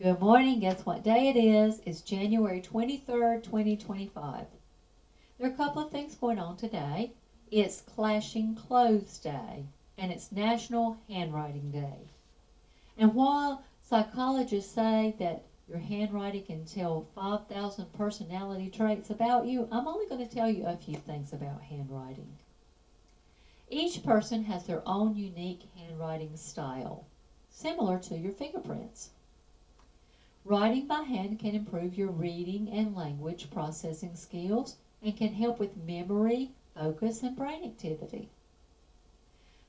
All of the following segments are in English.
Good morning. Guess what day it is? It's January 23rd, 2025. There are a couple of things going on today. It's Clashing Clothes Day, and it's National Handwriting Day. And while psychologists say that your handwriting can tell 5,000 personality traits about you, I'm only going to tell you a few things about handwriting. Each person has their own unique handwriting style, similar to your fingerprints. Writing by hand can improve your reading and language processing skills and can help with memory, focus, and brain activity.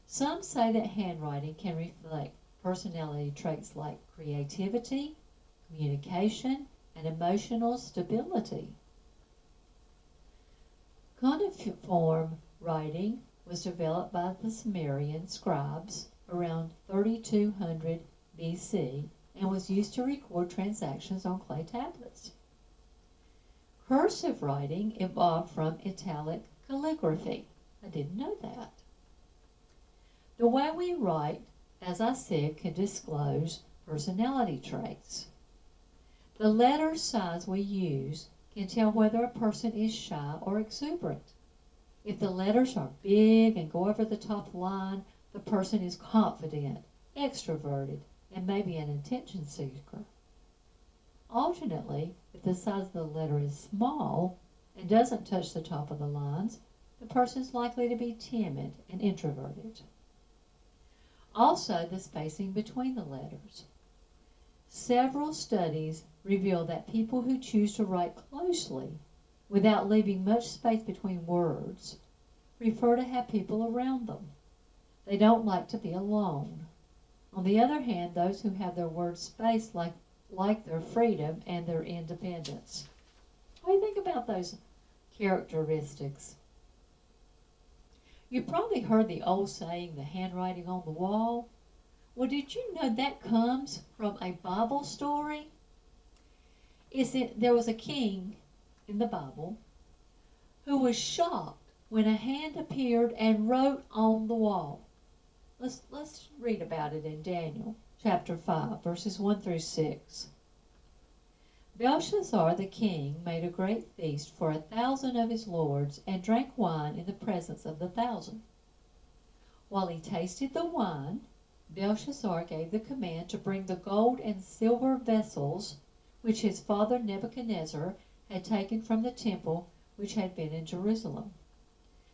Some say that handwriting can reflect personality traits like creativity, communication, and emotional stability. Cuneiform writing was developed by the Sumerian scribes around 3200 BC and was used to record transactions on clay tablets. Cursive writing evolved from italic calligraphy. I didn't know that. The way we write, as I said, can disclose personality traits. The letter size we use can tell whether a person is shy or exuberant. If the letters are big and go over the top line, the person is confident, extroverted, and maybe an attention seeker. Alternately, if the size of the letter is small and doesn't touch the top of the lines, the person is likely to be timid and introverted. Also, the spacing between the letters. Several studies reveal that people who choose to write closely without leaving much space between words prefer to have people around them. They don't like to be alone. On the other hand, those who have their words spaced like their freedom and their independence. What do you think about those characteristics? You probably heard the old saying, the handwriting on the wall. Well, did you know that comes from a Bible story? There was a king in the Bible who was shocked when a hand appeared and wrote on the wall. Let's read about it in Daniel chapter 5, verses 1 through 6. Belshazzar the king made a great feast for 1,000 of his lords and drank wine in the presence of the 1,000. While he tasted the wine, Belshazzar gave the command to bring the gold and silver vessels which his father Nebuchadnezzar had taken from the temple which had been in Jerusalem,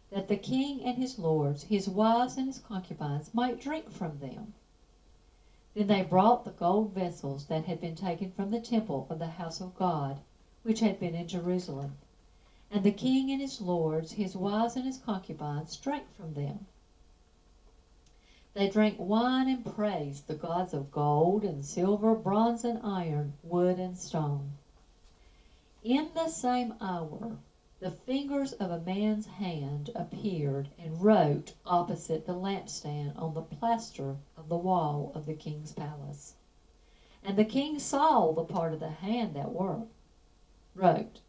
that the king and his lords, his wives and his concubines, might drink from them. Then they brought the gold vessels that had been taken from the temple of the house of God, which had been in Jerusalem. And the king and his lords, his wives and his concubines, drank from them. They drank wine and praised the gods of gold and silver, bronze and iron, wood and stone. In the same hour, the fingers of a man's hand appeared and wrote opposite the lampstand on the plaster of the wall of the king's palace. And the king saw the part of the hand that wrote.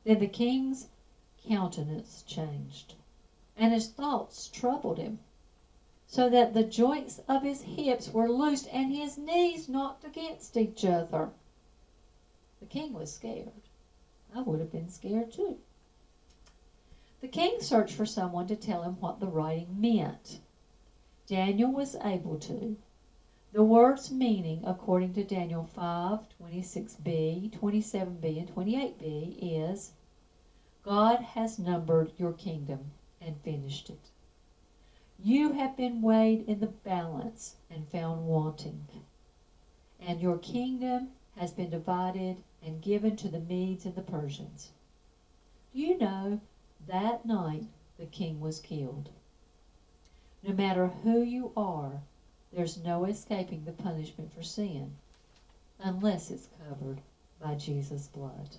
Then the king's countenance changed, and his thoughts troubled him, so that the joints of his hips were loosed and his knees knocked against each other. The king was scared. I would have been scared too. The king searched for someone to tell him what the writing meant. Daniel was able to. The word's meaning, according to Daniel 5:26b, 27b, and 28b, is, God has numbered your kingdom and finished it. You have been weighed in the balance and found wanting, and your kingdom has been divided and given to the Medes and the Persians. Do you know, that night the king was killed. No matter who you are, there's no escaping the punishment for sin unless it's covered by Jesus' blood.